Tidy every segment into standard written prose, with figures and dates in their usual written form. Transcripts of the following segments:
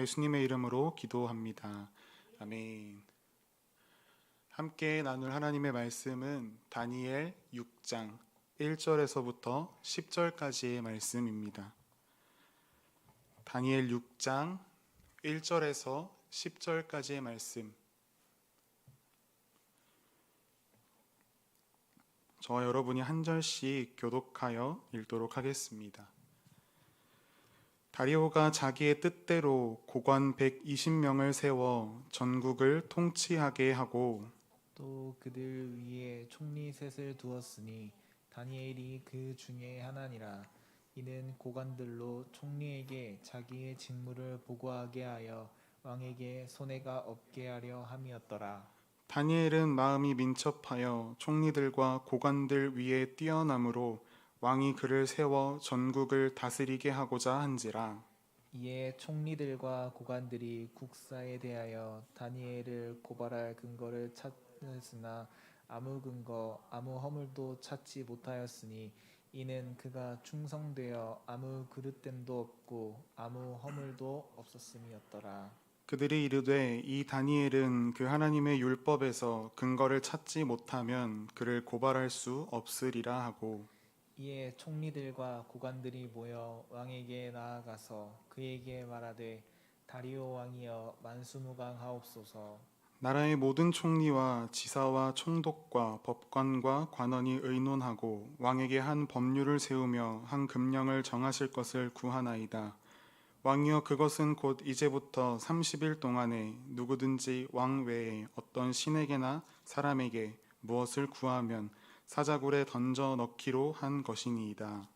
예수님의 이름으로 기도합니다. 아멘. 함께 나눌 하나님의 말씀은 다니엘 6장 1절에서부터 10절까지의 말씀입니다. 다니엘 6장 1절에서 10절까지의 말씀. 저와 여러분이 한 절씩 교독하여 읽도록 하겠습니다. 다리오가 자기의 뜻대로 고관 120명을 세워 전국을 통치하게 하고 또 그들 위에 총리 셋을 두었으니 다니엘이 그 중에 하나니라. 이는 고관들로 총리에게 자기의 직무를 보고하게 하여 왕에게 손해가 없게 하려 함이었더라. 다니엘은 마음이 민첩하여 총리들과 고관들 위에 뛰어남으로 왕이 그를 세워 전국을 다스리게 하고자 한지라. 이에 총리들과 고관들이 국사에 대하여 다니엘을 고발할 근거를 찾았으나 아무 근거 아무 허물도 찾지 못하였으니 이는 그가 충성되어 아무 그릇됨도 없고 아무 허물도 없었음이었더라. 그들이 이르되 이 다니엘은 그 하나님의 율법에서 근거를 찾지 못하면 그를 고발할 수 없으리라 하고 이에 총리들과 고관들이 모여 왕에게 나아가서 그에게 말하되 다리오 왕이여 만수무강하옵소서. 나라의 모든 총리와 지사와 총독과 법관과 관원이 의논하고 왕에게 한 법률을 세우며 한 금령을 정하실 것을 구하나이다. 왕이여 그것은 곧 이제부터 30일 동안에 누구든지 왕 외에 어떤 신에게나 사람에게 무엇을 구하면 사자굴에 던져 넣기로 한 것이니이다.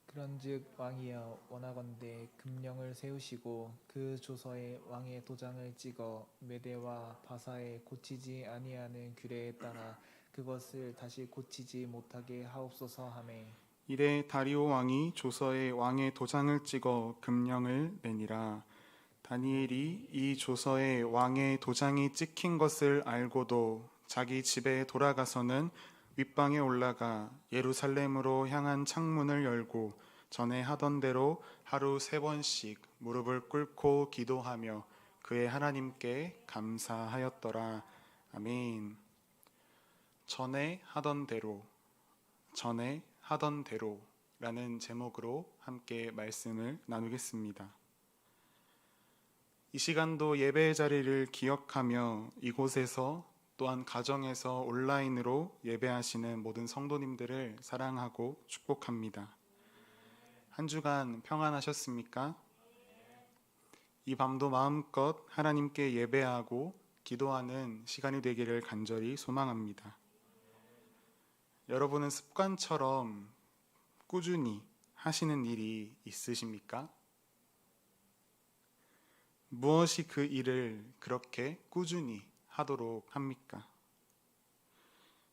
그런즉 왕이여 원하건대 금령을 세우시고 그 조서에 왕의 도장을 찍어 메대와 바사에 고치지 아니하는 규례에 따라 그것을 다시 고치지 못하게 하옵소서 하매 이래 다리오 왕이 조서에 왕의 도장을 찍어 금령을 내니라. 다니엘이 이 조서에 왕의 도장이 찍힌 것을 알고도 자기 집에 돌아가서는 윗방에 올라가 예루살렘으로 향한 창문을 열고 전에 하던 대로 하루 3번씩 무릎을 꿇고 기도하며 그의 하나님께 감사하였더라. 아멘. 전에 하던 대로라는 제목으로 함께 말씀을 나누겠습니다. 이 시간도 예배의 자리를 기억하며 이곳에서 또한 가정에서 온라인으로 예배하시는 모든 성도님들을 사랑하고 축복합니다. 한 주간 평안하셨습니까? 이 밤도 마음껏 하나님께 예배하고 기도하는 시간이 되기를 간절히 소망합니다. 여러분은 습관처럼 꾸준히 하시는 일이 있으십니까? 무엇이 그 일을 그렇게 꾸준히 하도록 합니까?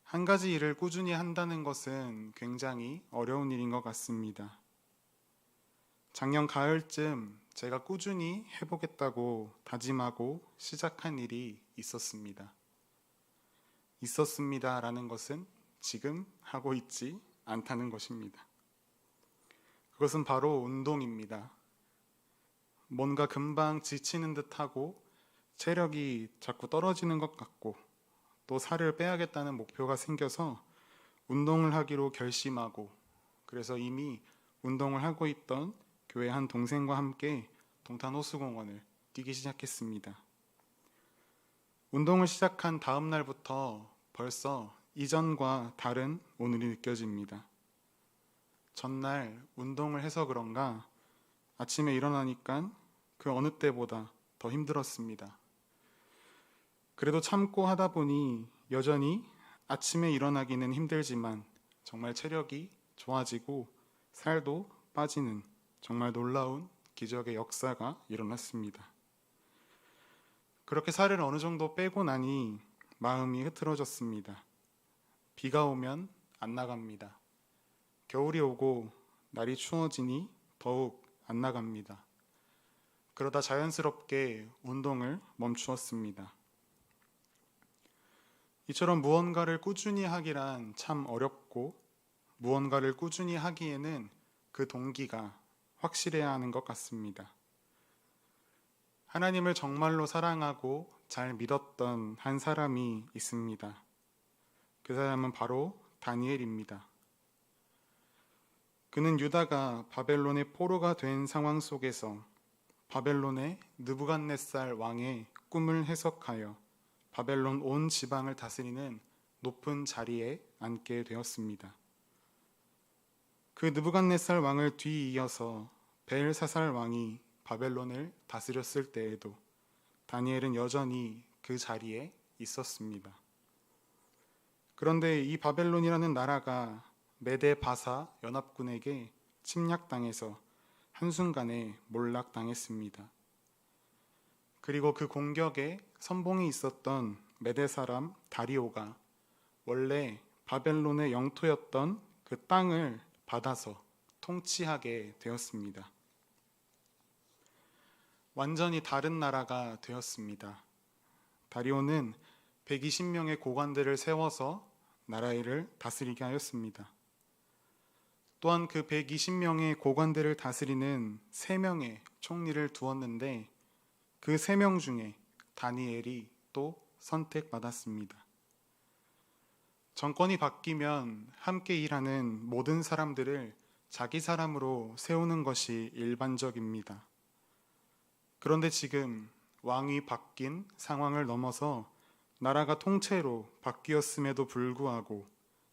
한 가지 일을 꾸준히 한다는 것은 굉장히 어려운 일인 것 같습니다. 작년 가을쯤 제가 꾸준히 해보겠다고 다짐하고 시작한 일이 있었습니다. 있었습니다라는 것은 지금 하고 있지 않다는 것입니다. 그것은 바로 운동입니다. 뭔가 금방 지치는 듯하고 체력이 자꾸 떨어지는 것 같고 또 살을 빼야겠다는 목표가 생겨서 운동을 하기로 결심하고 그래서 이미 운동을 하고 있던 교회 한 동생과 함께 동탄 호수공원을 뛰기 시작했습니다. 운동을 시작한 다음 날부터 벌써 이전과 다른 오늘이 느껴집니다. 전날 운동을 해서 그런가 아침에 일어나니까 그 어느 때보다 더 힘들었습니다. 그래도 참고 하다 보니 여전히 아침에 일어나기는 힘들지만 정말 체력이 좋아지고 살도 빠지는 정말 놀라운 기적의 역사가 일어났습니다. 그렇게 살을 어느 정도 빼고 나니 마음이 흐트러졌습니다. 비가 오면 안 나갑니다. 겨울이 오고 날이 추워지니 더욱 안 나갑니다. 그러다 자연스럽게 운동을 멈추었습니다. 이처럼 무언가를 꾸준히 하기란 참 어렵고 무언가를 꾸준히 하기에는 그 동기가 확실해야 하는 것 같습니다. 하나님을 정말로 사랑하고 잘 믿었던 한 사람이 있습니다. 그 사람은 바로 다니엘입니다. 그는 유다가 바벨론의 포로가 된 상황 속에서 바벨론의 느부갓네살 왕의 꿈을 해석하여 바벨론 온 지방을 다스리는 높은 자리에 앉게 되었습니다. 그 느부갓네살 왕을 뒤이어서 벨사살 왕이 바벨론을 다스렸을 때에도 다니엘은 여전히 그 자리에 있었습니다. 그런데 이 바벨론이라는 나라가 메데 바사 연합군에게 침략당해서 한순간에 몰락당했습니다. 그리고 그 공격에 선봉에 있었던 메데 사람 다리오가 원래 바벨론의 영토였던 그 땅을 받아서 통치하게 되었습니다. 완전히 다른 나라가 되었습니다. 다리오는 120명의 고관들을 세워서 나라를 다스리게 하였습니다. 또한 그 120명의 고관들을 다스리는 3명의 총리를 두었는데 그 3명 중에 다니엘이 또 선택받았습니다. 정권이 바뀌면 함께 일하는 모든 사람들을 자기 사람으로 세우는 것이 일반적입니다. 그런데 지금 왕이 바뀐 상황을 넘어서 나라가 통째로 바뀌었음에도 불구하고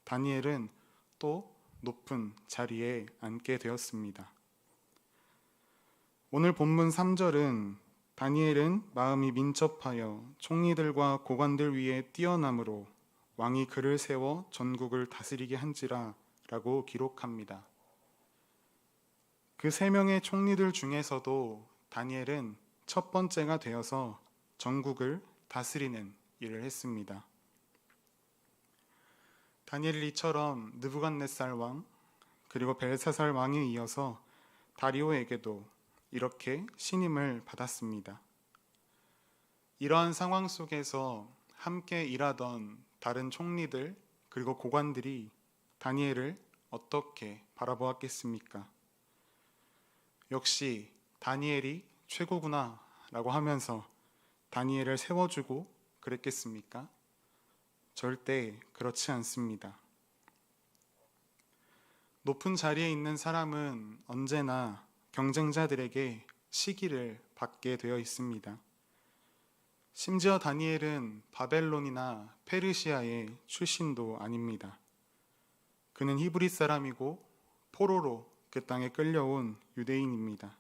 다니엘은 또 높은 자리에 앉게 되었습니다. 오늘 본문 3절은 다니엘은 마음이 민첩하여 총리들과 고관들 위에 뛰어남으로 왕이 그를 세워 전국을 다스리게 한지라 라고 기록합니다. 그 3명의 총리들 중에서도 다니엘은 첫 번째가 되어서 전국을 다스리는 일을 했습니다. 다니엘이 이처럼 느부갓네살 왕 그리고 벨사살 왕에 이어서 다리오에게도 이렇게 신임을 받았습니다. 이러한 상황 속에서 함께 일하던 다른 총리들 그리고 고관들이 다니엘을 어떻게 바라보았겠습니까? 역시 다니엘이 최고구나 라고 하면서 다니엘을 세워주고 그랬겠습니까? 절대 그렇지 않습니다. 높은 자리에 있는 사람은 언제나 경쟁자들에게 시기를 받게 되어 있습니다. 심지어 다니엘은 바벨론이나 페르시아의 출신도 아닙니다. 그는 히브리 사람이고 포로로 그 땅에 끌려온 유대인입니다.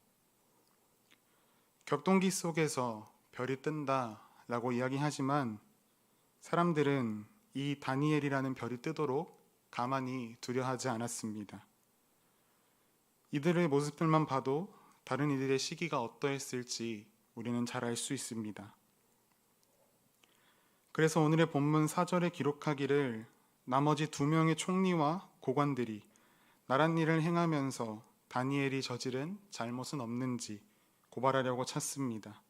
격동기 속에서 별이 뜬다 라고 이야기하지만 사람들은 이 다니엘이라는 별이 뜨도록 가만히 두려하지 않았습니다. 이들의 모습들만 봐도 다른 이들의 시기가 어떠했을지 우리는 잘 알 수 있습니다. 그래서 오늘의 본문 4절에 기록하기를 나머지 2명의 총리와 고관들이 나란 일을 행하면서 다니엘이 저지른 잘못은 없는지 고발하려고 찾습니다.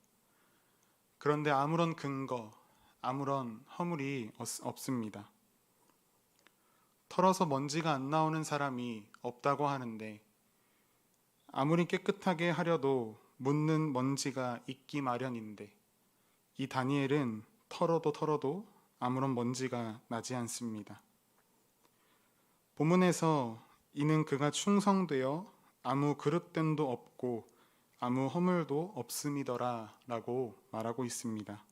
그런데 아무런 근거, 아무런 허물이 없습니다. 털어서 먼지가 안 나오는 사람이 없다고 하는데 아무리 깨끗하게 하려도 묻는 먼지가 있기 마련인데 이 다니엘은 털어도 아무런 먼지가 나지 않습니다. 본문에서 이는 그가 충성되어 아무 그릇됨도 없고 아무 허물도 없음이더라 라고 말하고 있습니다.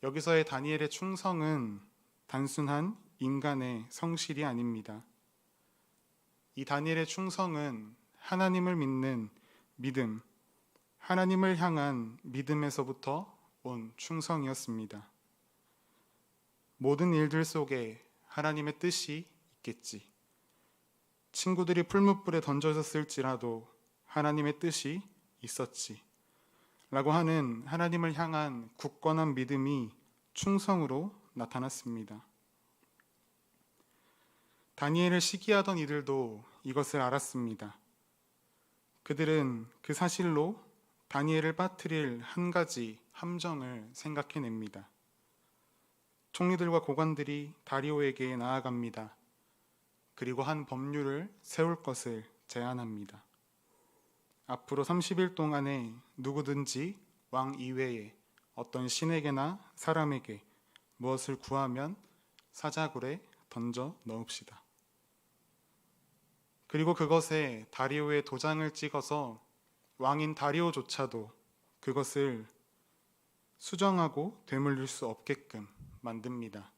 여기서의 다니엘의 충성은 단순한 인간의 성실이 아닙니다. 이 다니엘의 충성은 하나님을 믿는 믿음, 하나님을 향한 믿음에서부터 온 충성이었습니다. 모든 일들 속에 하나님의 뜻이 있겠지. 친구들이 풀무불에 던져졌을지라도 하나님의 뜻이 있었지. 라고 하는 하나님을 향한 굳건한 믿음이 충성으로 나타났습니다. 다니엘을 시기하던 이들도 이것을 알았습니다. 그들은 그 사실로 다니엘을 빠뜨릴 한 가지 함정을 생각해냅니다. 총리들과 고관들이 다리오에게 나아갑니다. 그리고 한 법률을 세울 것을 제안합니다. 앞으로 30일 동안에 누구든지 왕 이외에 어떤 신에게나 사람에게 무엇을 구하면 사자굴에 던져 넣읍시다. 그리고 그것에 다리오의 도장을 찍어서 왕인 다리오조차도 그것을 수정하고 되물릴 수 없게끔 만듭니다.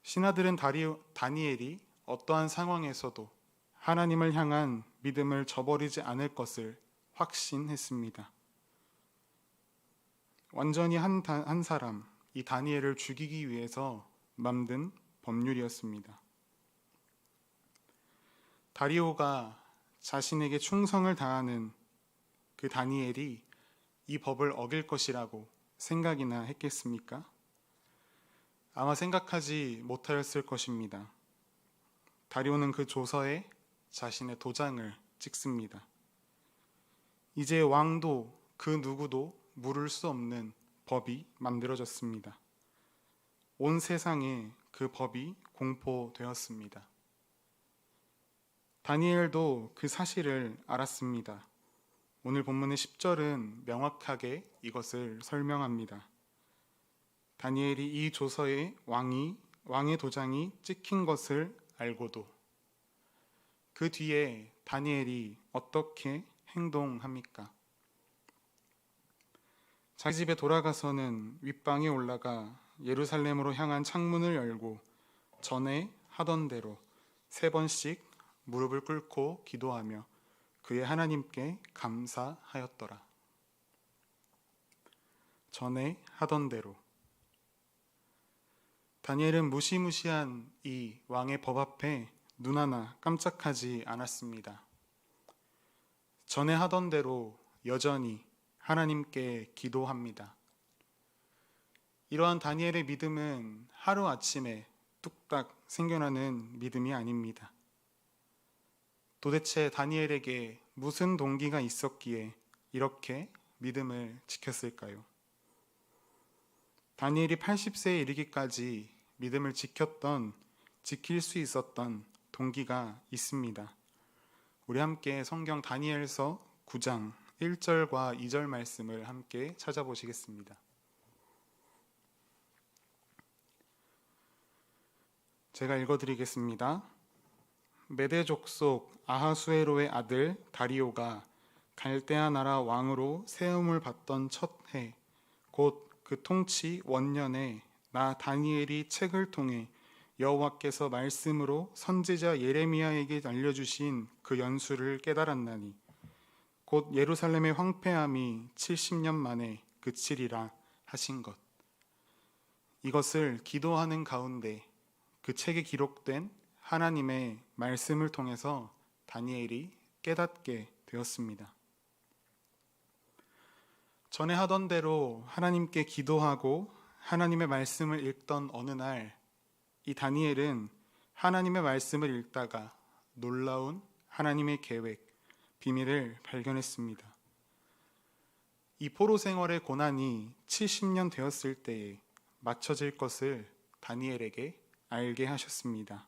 신하들은 다니엘이 어떠한 상황에서도 하나님을 향한 믿음을 저버리지 않을 것을 확신했습니다. 완전히 한 사람, 이 다니엘을 죽이기 위해서 만든 법률이었습니다. 다리오가 자신에게 충성을 다하는 그 다니엘이 이 법을 어길 것이라고 생각이나 했겠습니까? 아마 생각하지 못하였을 것입니다. 다리오는 그 조서에 자신의 도장을 찍습니다. 이제 왕도 그 누구도 물을 수 없는 법이 만들어졌습니다. 온 세상에 그 법이 공포되었습니다. 다니엘도 그 사실을 알았습니다. 오늘 본문의 10절은 명확하게 이것을 설명합니다. 다니엘이 이 조서에 왕의 도장이 찍힌 것을 알고도 그 뒤에 다니엘이 어떻게 행동합니까? 자기 집에 돌아가서는 윗방에 올라가 예루살렘으로 향한 창문을 열고 전에 하던 대로 3번씩 무릎을 꿇고 기도하며 그의 하나님께 감사하였더라. 전에 하던 대로. 다니엘은 무시무시한 이 왕의 법 앞에 눈 하나 깜짝하지 않았습니다. 전에 하던 대로 여전히 하나님께 기도합니다. 이러한 다니엘의 믿음은 하루아침에 뚝딱 생겨나는 믿음이 아닙니다. 도대체 다니엘에게 무슨 동기가 있었기에 이렇게 믿음을 지켰을까요? 다니엘이 80세에 이르기까지 믿음을 지킬 수 있었던 동기가 있습니다. 우리 함께 성경 다니엘서 9장 1절과 2절 말씀을 함께 찾아보시겠습니다. 제가 읽어드리겠습니다. 메대 족속 아하수에로의 아들 다리오가 갈대아 나라 왕으로 세움을 받던 첫 해, 곧 그 통치 원년에 나 다니엘이 책을 통해 여호와께서 말씀으로 선지자 예레미야에게 알려주신 그 연수를 깨달았나니 곧 예루살렘의 황폐함이 70년 만에 그치리라 하신 것. 이것을 기도하는 가운데 그 책에 기록된 하나님의 말씀을 통해서 다니엘이 깨닫게 되었습니다. 전에 하던 대로 하나님께 기도하고 하나님의 말씀을 읽던 어느 날, 이 다니엘은 하나님의 말씀을 읽다가 놀라운 하나님의 계획, 비밀을 발견했습니다. 이 포로 생활의 고난이 70년 되었을 때에 맞춰질 것을 다니엘에게 알게 하셨습니다.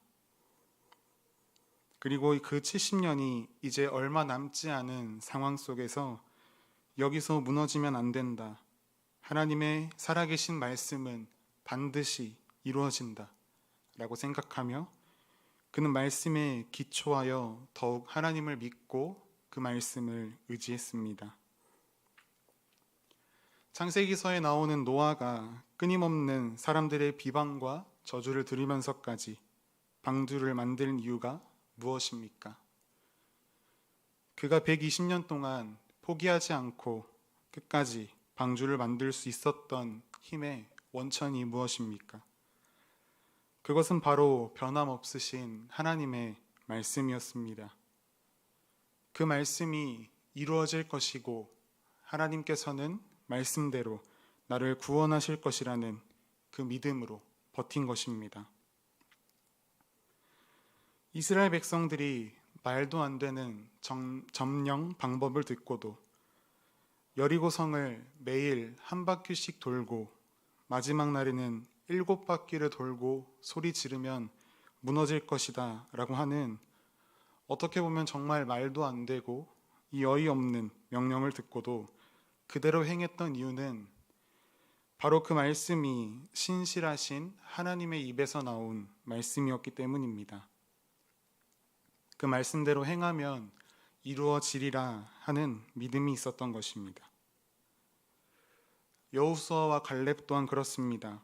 그리고 그 70년이 이제 얼마 남지 않은 상황 속에서 여기서 무너지면 안 된다. 하나님의 살아계신 말씀은 반드시 이루어진다. 라고 생각하며 그는 말씀에 기초하여 더욱 하나님을 믿고 그 말씀을 의지했습니다. 창세기서에 나오는 노아가 끊임없는 사람들의 비방과 저주를 들으면서까지 방주를 만든 이유가 무엇입니까? 그가 120년 동안 포기하지 않고 끝까지 방주를 만들 수 있었던 힘의 원천이 무엇입니까? 그것은 바로 변함없으신 하나님의 말씀이었습니다. 그 말씀이 이루어질 것이고 하나님께서는 말씀대로 나를 구원하실 것이라는 그 믿음으로 버틴 것입니다. 이스라엘 백성들이 말도 안 되는 점령 방법을 듣고도 여리고성을 매일 한 바퀴씩 돌고 마지막 날에는 7바퀴를 돌고 소리 지르면 무너질 것이다 라고 하는 어떻게 보면 정말 말도 안 되고 이 어이없는 명령을 듣고도 그대로 행했던 이유는 바로 그 말씀이 신실하신 하나님의 입에서 나온 말씀이었기 때문입니다. 그 말씀대로 행하면 이루어지리라 하는 믿음이 있었던 것입니다. 여호수아와 갈렙 또한 그렇습니다.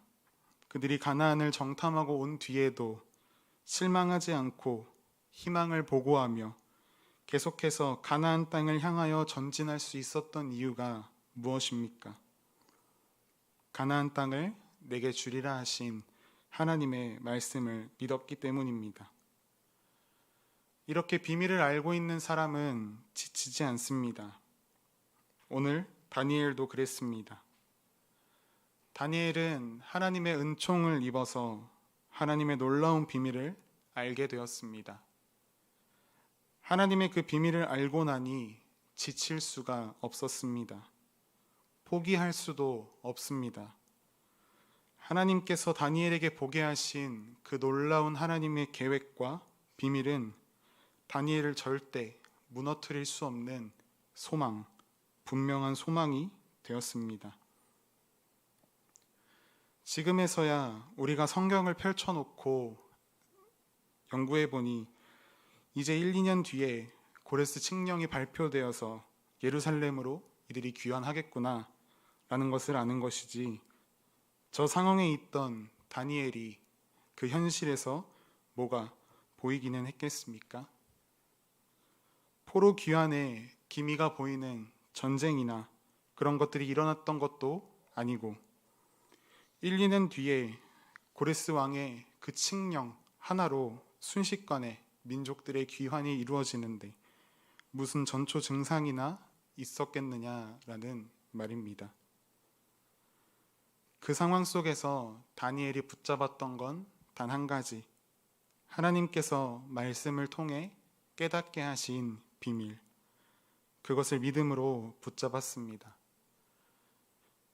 그들이 가나안을 정탐하고 온 뒤에도 실망하지 않고 희망을 보고하며 계속해서 가나안 땅을 향하여 전진할 수 있었던 이유가 무엇입니까? 가나안 땅을 내게 주리라 하신 하나님의 말씀을 믿었기 때문입니다. 이렇게 비밀을 알고 있는 사람은 지치지 않습니다. 오늘 다니엘도 그랬습니다. 다니엘은 하나님의 은총을 입어서 하나님의 놀라운 비밀을 알게 되었습니다. 하나님의 그 비밀을 알고 나니 지칠 수가 없었습니다. 포기할 수도 없습니다. 하나님께서 다니엘에게 보게 하신 그 놀라운 하나님의 계획과 비밀은 다니엘을 절대 무너뜨릴 수 없는 소망, 분명한 소망이 되었습니다. 지금에서야 우리가 성경을 펼쳐놓고 연구해보니 이제 1, 2년 뒤에 고레스 칙령이 발표되어서 예루살렘으로 이들이 귀환하겠구나 라는 것을 아는 것이지, 저 상황에 있던 다니엘이 그 현실에서 뭐가 보이기는 했겠습니까? 포로 귀환에 기미가 보이는 전쟁이나 그런 것들이 일어났던 것도 아니고 1, 2년 뒤에 고레스 왕의 그 칙령 하나로 순식간에 민족들의 귀환이 이루어지는데 무슨 전초 증상이나 있었겠느냐라는 말입니다. 그 상황 속에서 다니엘이 붙잡았던 건 단 한 가지, 하나님께서 말씀을 통해 깨닫게 하신 비밀, 그것을 믿음으로 붙잡았습니다.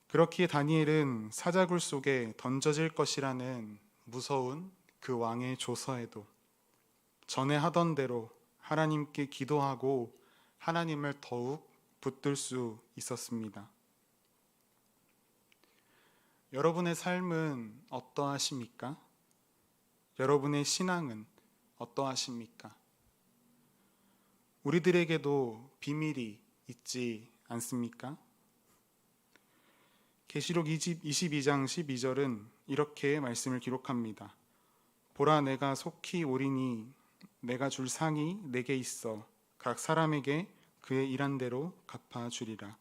그렇기에 다니엘은 사자굴 속에 던져질 것이라는 무서운 그 왕의 조서에도 전에 하던 대로 하나님께 기도하고 하나님을 더욱 붙들 수 있었습니다. 여러분의 삶은 어떠하십니까? 여러분의 신앙은 어떠하십니까? 우리들에게도 비밀이 있지 않습니까? 계시록 22장 12절은 이렇게 말씀을 기록합니다. 보라, 내가 속히 오리니 내가 줄 상이 내게 있어 각 사람에게 그의 일한 대로 갚아주리라.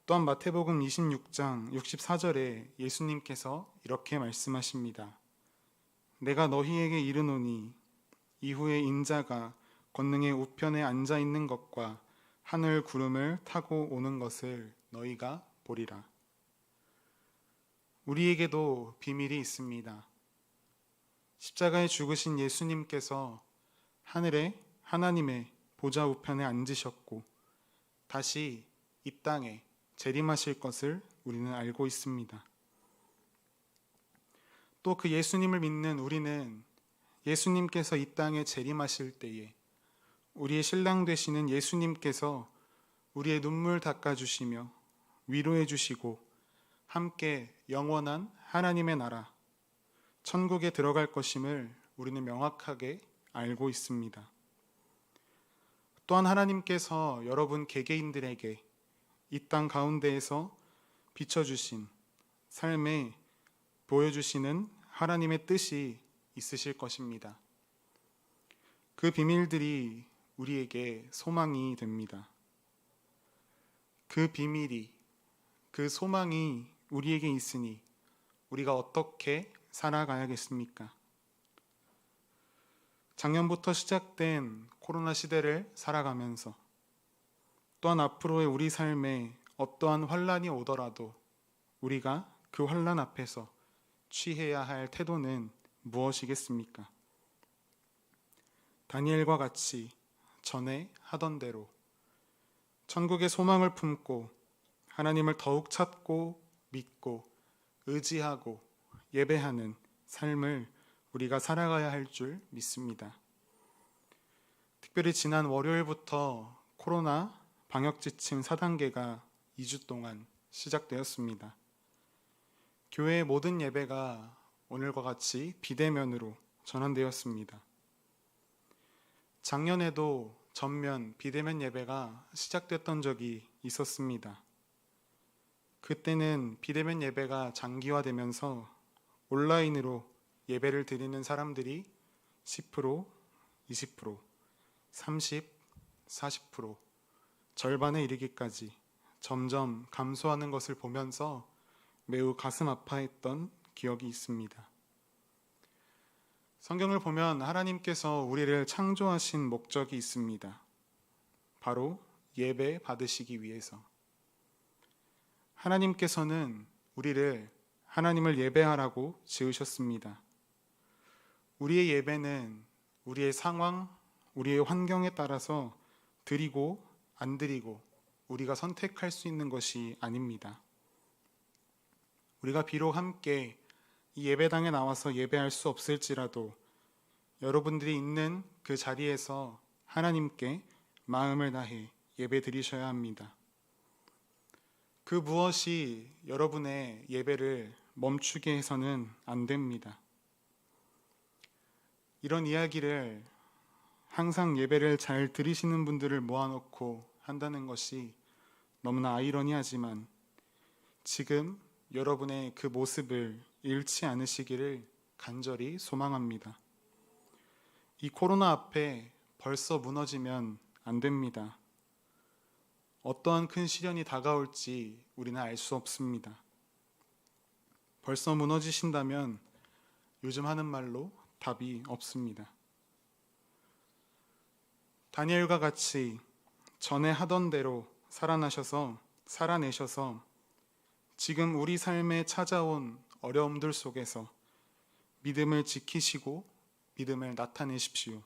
또한 마태복음 26장 64절에 예수님께서 이렇게 말씀하십니다. 내가 너희에게 이르노니 이후에 인자가 권능의 우편에 앉아 있는 것과 하늘 구름을 타고 오는 것을 너희가 보리라. 우리에게도 비밀이 있습니다. 십자가에 죽으신 예수님께서 하늘에 하나님의 보좌 우편에 앉으셨고 다시 이 땅에 재림하실 것을 우리는 알고 있습니다. 또 그 예수님을 믿는 우리는 예수님께서 이 땅에 재림하실 때에 우리의 신랑 되시는 예수님께서 우리의 눈물 닦아주시며 위로해 주시고 함께 영원한 하나님의 나라 천국에 들어갈 것임을 우리는 명확하게 알고 있습니다. 또한 하나님께서 여러분 개개인들에게 이 땅 가운데에서 비춰주신 삶에 보여주시는 하나님의 뜻이 있으실 것입니다. 그 비밀들이 우리에게 소망이 됩니다. 그 비밀이, 그 소망이 우리에게 있으니 우리가 어떻게 살아가야겠습니까? 작년부터 시작된 코로나 시대를 살아가면서 또한 앞으로의 우리 삶에 어떠한 환란이 오더라도 우리가 그 환란 앞에서 취해야 할 태도는 무엇이겠습니까? 다니엘과 같이 전에 하던 대로 천국의 소망을 품고 하나님을 더욱 찾고 믿고 의지하고 예배하는 삶을 우리가 살아가야 할 줄 믿습니다. 특별히 지난 월요일부터 코로나 방역 지침 4단계가 2주 동안 시작되었습니다. 교회의 모든 예배가 오늘과 같이 비대면으로 전환되었습니다. 작년에도 전면 비대면 예배가 시작됐던 적이 있었습니다. 그때는 비대면 예배가 장기화되면서 온라인으로 예배를 드리는 사람들이 10%, 20%, 30, 40%, 절반에 이르기까지 점점 감소하는 것을 보면서 매우 가슴 아파했던 기억이 있습니다. 성경을 보면 하나님께서 우리를 창조하신 목적이 있습니다. 바로 예배 받으시기 위해서. 하나님께서는 우리를 하나님을 예배하라고 지으셨습니다. 우리의 예배는 우리의 상황, 우리의 환경에 따라서 드리고 안 드리고 우리가 선택할 수 있는 것이 아닙니다. 우리가 비록 함께 이 예배당에 나와서 예배할 수 없을지라도 여러분들이 있는 그 자리에서 하나님께 마음을 다해 예배 드리셔야 합니다. 그 무엇이 여러분의 예배를 멈추게 해서는 안 됩니다. 이런 이야기를 항상 예배를 잘 드리시는 분들을 모아놓고 한다는 것이 너무나 아이러니하지만 지금 여러분의 그 모습을 잃지 않으시기를 간절히 소망합니다. 이 코로나 앞에 벌써 무너지면 안 됩니다. 어떠한 큰 시련이 다가올지 우리는 알 수 없습니다. 벌써 무너지신다면 요즘 하는 말로 답이 없습니다. 다니엘과 같이 전에 하던 대로 살아내셔서 지금 우리 삶에 찾아온 어려움들 속에서 믿음을 지키시고 믿음을 나타내십시오.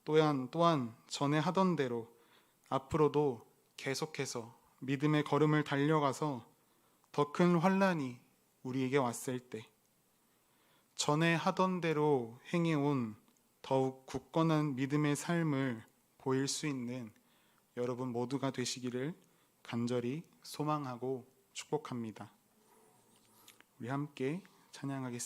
또한 전에 하던 대로 앞으로도 계속해서 믿음의 걸음을 달려가서 더 큰 환난이 우리에게 왔을 때 전에 하던 대로 행해온 더욱 굳건한 믿음의 삶을 보일 수 있는 여러분 모두가 되시기를 간절히 소망하고 축복합니다. 우리 함께 찬양하겠습니다.